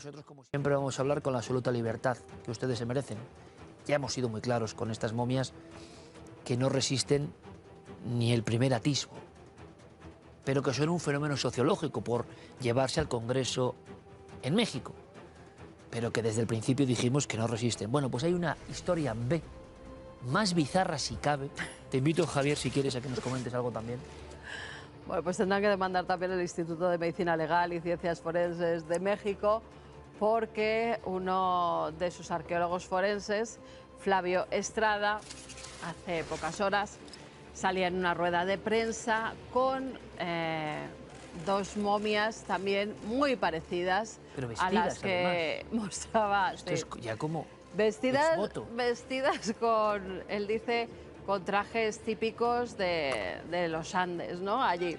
nosotros, como siempre, vamos a hablar con la absoluta libertad que ustedes se merecen. Ya hemos sido muy claros con estas momias que no resisten ni el primer atisbo, pero que son un fenómeno sociológico por llevarse al Congreso en México, pero que desde el principio dijimos que no resisten. Bueno, pues hay una historia B, más bizarra si cabe. Te invito, Javier, si quieres, a que nos comentes algo también. Bueno, pues tendrán que demandar también el Instituto de Medicina Legal y Ciencias Forenses de México, porque uno de sus arqueólogos forenses, Flavio Estrada, hace pocas horas salía en una rueda de prensa con dos momias también muy parecidas a las que mostraba. Esto es ya como vestidas con, él dice, con trajes típicos de los Andes, ¿no? Allí.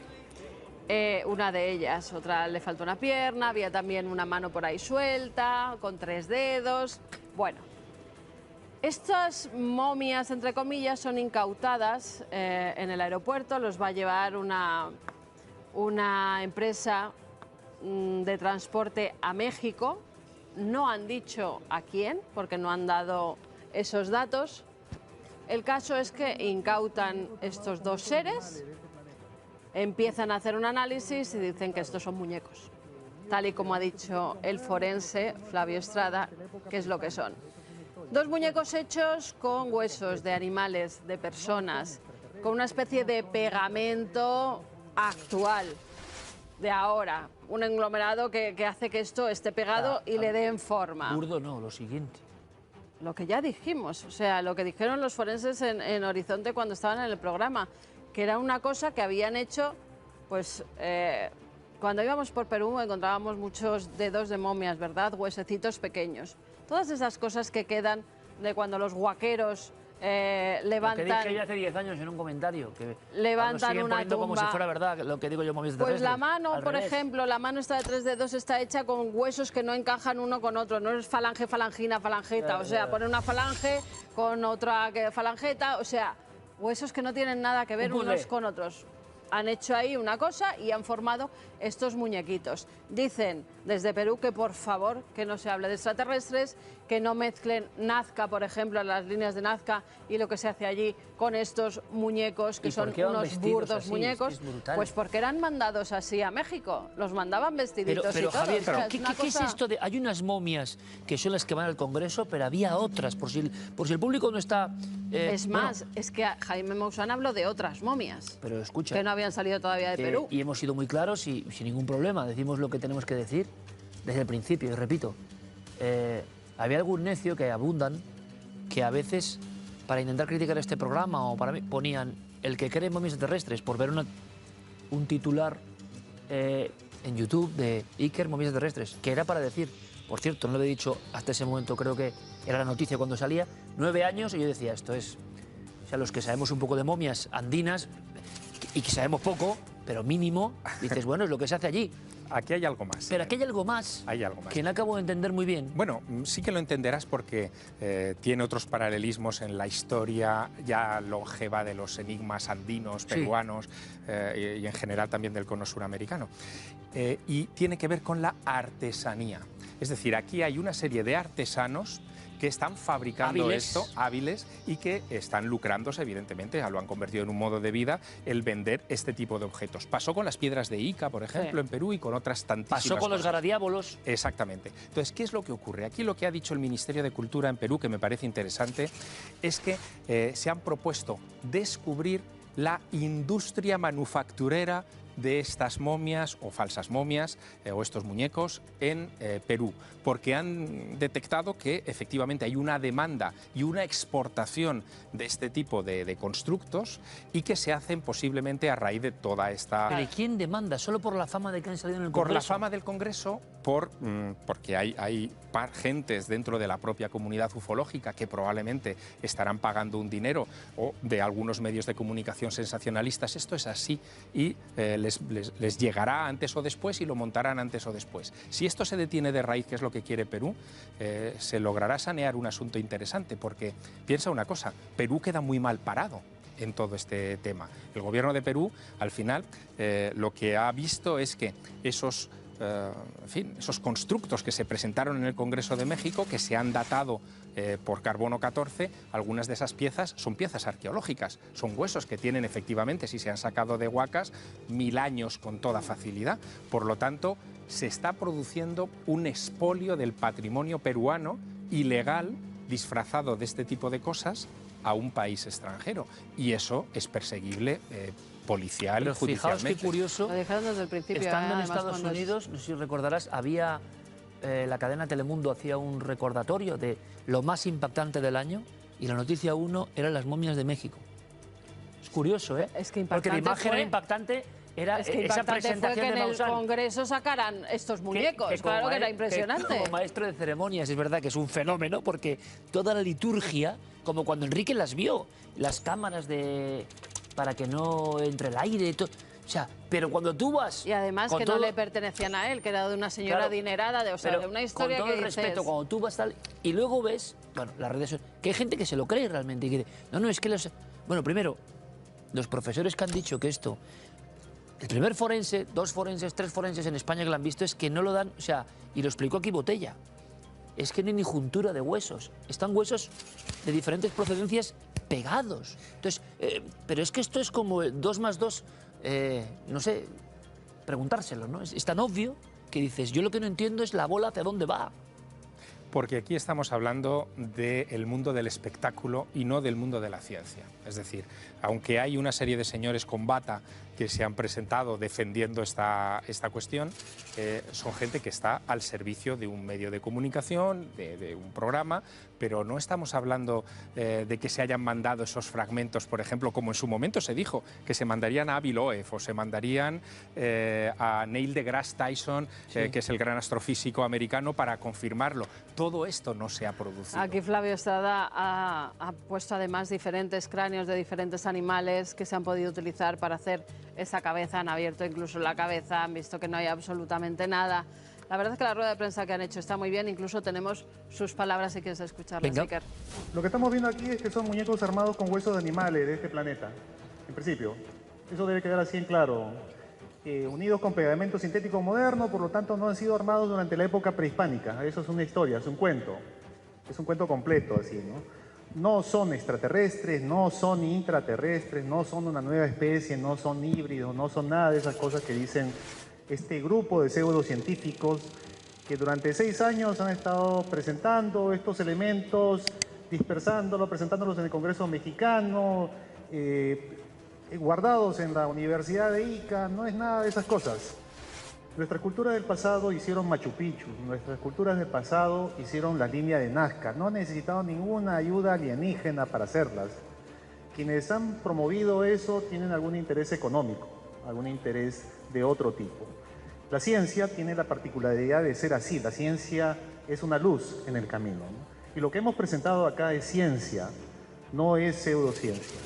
Una de ellas, otra le faltó una pierna, había también una mano por ahí suelta, con 3 dedos. Bueno, estas momias, entre comillas, son incautadas en el aeropuerto, los va a llevar una empresa de transporte a México. No han dicho a quién, porque no han dado esos datos. El caso es que incautan estos dos seres, empiezan a hacer un análisis y dicen que estos son muñecos, tal y como ha dicho el forense Flavio Estrada, que es lo que son. Dos muñecos hechos con huesos de animales, de personas, con una especie de pegamento actual, de ahora, un englomerado que hace que esto esté pegado y le den forma. Burdo no, lo siguiente. Lo que ya dijimos, o sea, lo que dijeron los forenses en Horizonte cuando estaban en el programa, que era una cosa que habían hecho, pues, cuando íbamos por Perú encontrábamos muchos dedos de momias, ¿verdad? Huesecitos pequeños. Todas esas cosas que quedan de cuando los huaqueros levantan... Lo que dije yo hace 10 años en un comentario, que levantan una tumba como si fuera verdad lo que digo yo, momias pues terrestres. la mano, por ejemplo, la mano esta de 3 dedos está hecha con huesos que no encajan uno con otro. No es falange, falangina, falangeta. O sea, poner una falange con otra falangeta. O sea, huesos que no tienen nada que ver unos con otros. Han hecho ahí una cosa y han formado estos muñequitos. Dicen desde Perú que por favor que no se hable de extraterrestres, que no mezclen Nazca, por ejemplo, las líneas de Nazca y lo que se hace allí con estos muñecos que son unos burdos así, muñecos. Pues porque eran mandados así a México, los mandaban vestiditos pero y todo. Javier, o sea, ¿qué es esto de...? Hay unas momias que son las que van al Congreso, pero había otras, por si el público no está... es más, es que Jaime Maussan habló de otras momias. Pero escucha... que no habían salido todavía de Perú. Y hemos sido muy claros y sin ningún problema. Decimos lo que tenemos que decir desde el principio. Y repito, había algún necio que abundan que a veces, para intentar criticar este programa o para mí, ponían el que cree en momias extraterrestres por ver un titular en YouTube de Iker, momias extraterrestres, que era para decir, por cierto, no lo he dicho hasta ese momento, creo que era la noticia cuando salía, 9 años, y yo decía, esto es... O sea, los que sabemos un poco de momias andinas y que sabemos poco, pero mínimo, dices, bueno, es lo que se hace allí. Aquí hay algo más. Pero aquí hay algo más, que no acabo de entender muy bien. Bueno, sí que lo entenderás porque tiene otros paralelismos en la historia ya longeva de los enigmas andinos, peruanos, y en general también del cono suramericano. Y tiene que ver con la artesanía. Es decir, aquí hay una serie de artesanos que están fabricando esto, hábiles, y que están lucrándose, evidentemente, lo han convertido en un modo de vida el vender este tipo de objetos. Pasó con las piedras de Ica, por ejemplo, en Perú, y con otras tantísimas Pasó con los garadiábolos. Exactamente. Entonces, ¿qué es lo que ocurre? Aquí lo que ha dicho el Ministerio de Cultura en Perú, que me parece interesante, es que se han propuesto descubrir la industria manufacturera de estas momias o falsas momias o estos muñecos en Perú, porque han detectado que efectivamente hay una demanda y una exportación de este tipo de constructos y que se hacen posiblemente a raíz de toda esta... ¿Pero quién demanda? ¿Solo por la fama de que han salido en el Congreso? Por la fama del Congreso, porque hay gentes dentro de la propia comunidad ufológica que probablemente estarán pagando un dinero, o de algunos medios de comunicación sensacionalistas. Esto es así y les llegará antes o después y lo montarán antes o después. Si esto se detiene de raíz, que es lo que quiere Perú, se logrará sanear un asunto interesante, porque piensa una cosa, Perú queda muy mal parado en todo este tema. El gobierno de Perú, al final, lo que ha visto es que esos en fin, esos constructos que se presentaron en el Congreso de México, que se han datado por carbono 14, algunas de esas piezas son piezas arqueológicas, son huesos que tienen efectivamente, si se han sacado de huacas, 1000 años con toda facilidad. Por lo tanto, se está produciendo un expolio del patrimonio peruano ilegal, disfrazado de este tipo de cosas, a un país extranjero. Y eso es perseguible policial y judicialmente. Fijaos qué curioso, lo dijeron desde el principio. estando en además, Estados Unidos, no sé si recordarás, había la cadena Telemundo hacía un recordatorio de lo más impactante del año y la noticia 1 eran las momias de México. Es curioso, ¿eh? Es que porque la imagen era impactante. Era Es que esa impactante fue presentación que en de el Maussan. Congreso sacaran estos muñecos, claro que era impresionante. Como maestro de ceremonias, es verdad que es un fenómeno, porque toda la liturgia, como cuando Enrique las vio, las cámaras para que no entre el aire, o sea, pero cuando tú vas... Y además que no le pertenecían a él, que era de una señora adinerada, de una historia con todo que el dices... respeto, cuando tú vas tal... Y luego ves, bueno, las redes sociales, que hay gente que se lo cree realmente, y que dice, no, es que los... Bueno, primero, los profesores que han dicho que esto... El primer forense, 2 forenses, 3 forenses en España que lo han visto es que no lo dan, o sea, y lo explicó aquí Botella, es que no hay ni juntura de huesos, están huesos de diferentes procedencias pegados. Entonces, pero es que esto es como 2 más 2, no sé, preguntárselo, ¿no? Es tan obvio que dices, yo lo que no entiendo es la bola hacia dónde va. Porque aquí estamos hablando del mundo del espectáculo y no del mundo de la ciencia. Es decir, aunque hay una serie de señores con bata que se han presentado defendiendo esta cuestión, son gente que está al servicio de un medio de comunicación, de un programa, pero no estamos hablando de que se hayan mandado esos fragmentos, por ejemplo, como en su momento se dijo, que se mandarían a Avi Loeb o se mandarían a Neil deGrasse Tyson, que es el gran astrofísico americano, para confirmarlo. Todo esto no se ha producido. Aquí Flavio Estrada ha puesto además diferentes cráneos de diferentes animales que se han podido utilizar para hacer esa cabeza, han abierto incluso la cabeza, han visto que no hay absolutamente nada. La verdad es que la rueda de prensa que han hecho está muy bien, incluso tenemos sus palabras si quieres escucharlas, Iker. Lo que estamos viendo aquí es que son muñecos armados con huesos de animales de este planeta, en principio. Eso debe quedar así en claro. Unidos con pegamento sintético moderno, por lo tanto no han sido armados durante la época prehispánica. Eso es una historia, es un cuento completo así, ¿no? No son extraterrestres, no son intraterrestres, no son una nueva especie, no son híbridos, no son nada de esas cosas que dicen este grupo de pseudocientíficos que durante 6 años han estado presentando estos elementos, presentándolos en el Congreso mexicano, guardados en la Universidad de Ica. No es nada de esas cosas. Nuestras culturas del pasado hicieron Machu Picchu, nuestras culturas del pasado hicieron la línea de Nazca, no han necesitado ninguna ayuda alienígena para hacerlas. Quienes han promovido eso tienen algún interés económico, algún interés de otro tipo. La ciencia tiene la particularidad de ser así, la ciencia es una luz en el camino, ¿no? Y lo que hemos presentado acá es ciencia, no es pseudociencia.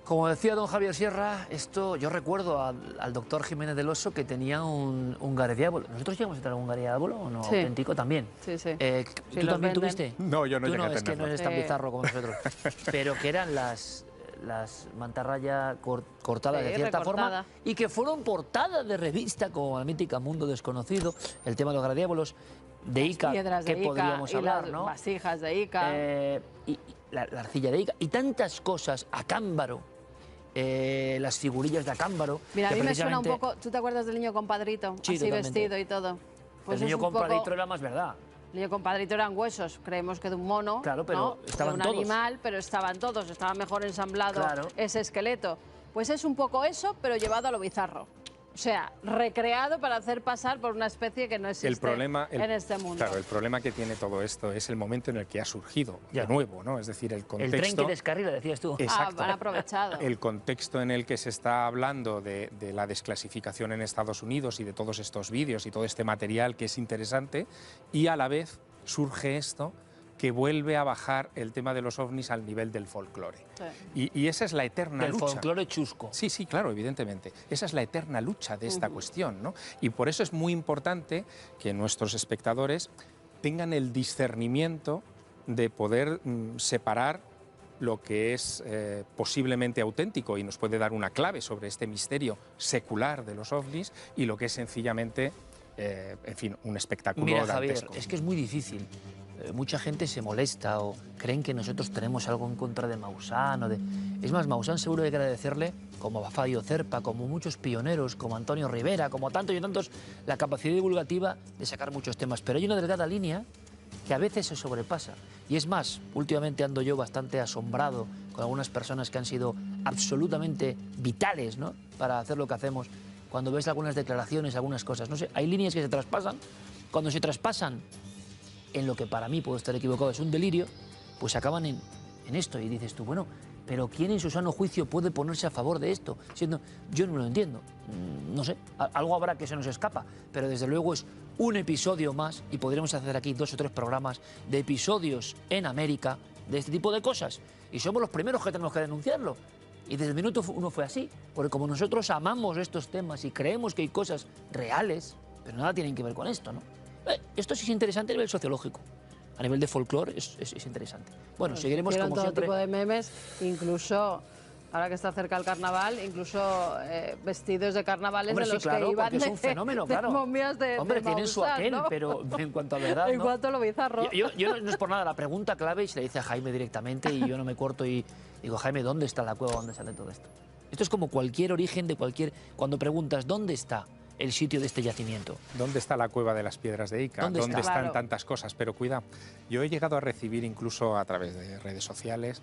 Como decía don Javier Sierra, esto yo recuerdo al doctor Jiménez del Oso que tenía un garediábolo. ¿Nosotros llegamos a tener un garediábolo o no? Sí. Auténtico también. Sí, sí. ¿Tú también tuviste? No, yo no Tú llegué a es que no tenerlo. eres tan bizarro como nosotros. Pero que eran las mantarrayas cortadas de cierta forma y que fueron portadas de revista como la mítica Mundo Desconocido, el tema de los garediábolos, de Ica, que podríamos hablar, las ¿no? vasijas de Ica. Y la arcilla de Ica y tantas cosas, Acámbaro. Las figurillas de Acámbaro. Mira, a mí me suena un poco... ¿Tú te acuerdas del niño compadrito? Sí, así totalmente. Vestido y todo. Pues el niño compadrito era más verdad. El niño compadrito eran huesos, creemos que de un mono, claro, pero ¿no? estaban de un todos. animal, pero estaban todos, estaba mejor ensamblado ese esqueleto. Pues es un poco eso, pero llevado a lo bizarro. O sea, recreado para hacer pasar por una especie que no existe en este mundo. Claro, el problema que tiene todo esto es el momento en el que ha surgido de nuevo, ¿no? Es decir, el contexto... El tren que descarrila, decías tú. Exacto. Han aprovechado. El contexto en el que se está hablando de la desclasificación en Estados Unidos y de todos estos vídeos y todo este material que es interesante, y a la vez surge esto que vuelve a bajar el tema de los ovnis al nivel del folclore. Sí. Y esa es la eterna lucha. El folclore chusco. Sí, sí, claro, evidentemente. Esa es la eterna lucha de esta cuestión, ¿no? Y por eso es muy importante que nuestros espectadores tengan el discernimiento de poder separar lo que es posiblemente auténtico y nos puede dar una clave sobre este misterio secular de los ovnis, y lo que es sencillamente, en fin, un espectáculo Mira, dantesco. Javier, es que es muy difícil. Mucha gente se molesta o creen que nosotros tenemos algo en contra de Maussan. Es más, Maussan seguro hay que agradecerle, como a Fabio Cerpa, como muchos pioneros, como Antonio Rivera, como tantos y tantos, la capacidad divulgativa de sacar muchos temas. Pero hay una delgada línea que a veces se sobrepasa. Y es más, últimamente ando yo bastante asombrado con algunas personas que han sido absolutamente vitales, ¿no?, para hacer lo que hacemos. Cuando ves algunas declaraciones, algunas cosas, no sé, hay líneas que se traspasan. Cuando se traspasan en lo que para mí, puedo estar equivocado, es un delirio, pues acaban en esto. Y dices tú, bueno, pero ¿quién en su sano juicio puede ponerse a favor de esto? Siendo, yo no lo entiendo, no sé, algo habrá que se nos escapa, pero desde luego es un episodio más, y podremos hacer aquí 2 o 3 programas de episodios en América de este tipo de cosas. Y somos los primeros que tenemos que denunciarlo. Y desde el minuto 1 fue así, porque como nosotros amamos estos temas y creemos que hay cosas reales, pero nada tienen que ver con esto, ¿no? Esto sí es interesante a nivel sociológico. A nivel de folclore es interesante. Bueno, seguiremos como todo siempre. tipo de memes, incluso, ahora que está cerca el carnaval, incluso vestidos de carnavales. Hombre, de sí, los claro, que iban porque es un fenómeno, de claro. momias de Hombre, de tienen su Maussan, aquel, ¿no? pero en cuanto a verdad, En ¿no? cuanto a lo bizarro. Yo no es por nada, la pregunta clave, y se le dice a Jaime directamente, y yo no me corto y digo, Jaime, ¿dónde está la cueva donde sale todo esto? Esto es como cualquier origen de cualquier... Cuando preguntas, ¿dónde está el sitio de este yacimiento? ¿Dónde está la cueva de las piedras de Ica? ¿Dónde ¿Dónde está? están Claro. tantas cosas? Pero cuidado, yo he llegado a recibir incluso a través de redes sociales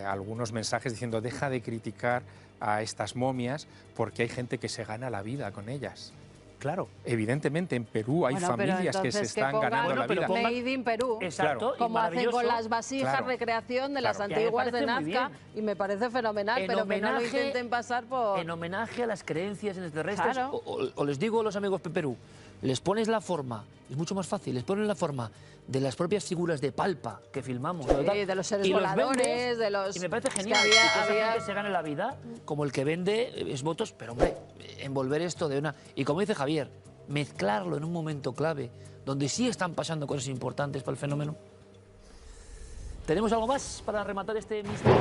algunos mensajes diciendo, deja de criticar a estas momias porque hay gente que se gana la vida con ellas. Claro, evidentemente en Perú hay Bueno, pero familias que se entonces están pongan ganando la vida. Made in Perú. Exacto, y Como hacen con maravilloso. las vasijas Claro. de creación de las Claro. Y a mí me antiguas de parece muy Nazca, bien. y me parece fenomenal, En pero que no lo homenaje- intenten pasar por... En homenaje a las creencias extraterrestres, Claro. o les digo a los amigos de Perú, les pones la forma, es mucho más fácil, les pones la forma de las propias figuras de palpa que filmamos. Sí, tal, de los seres y voladores, vendes, de los... Y me parece es que genial había- que esa había- gente se gane la vida, como el que vende es votos, pero hombre, envolver esto de una... Y como dice Javier, mezclarlo en un momento clave, donde sí están pasando cosas importantes para el fenómeno. ¿Tenemos algo más para rematar este misterio?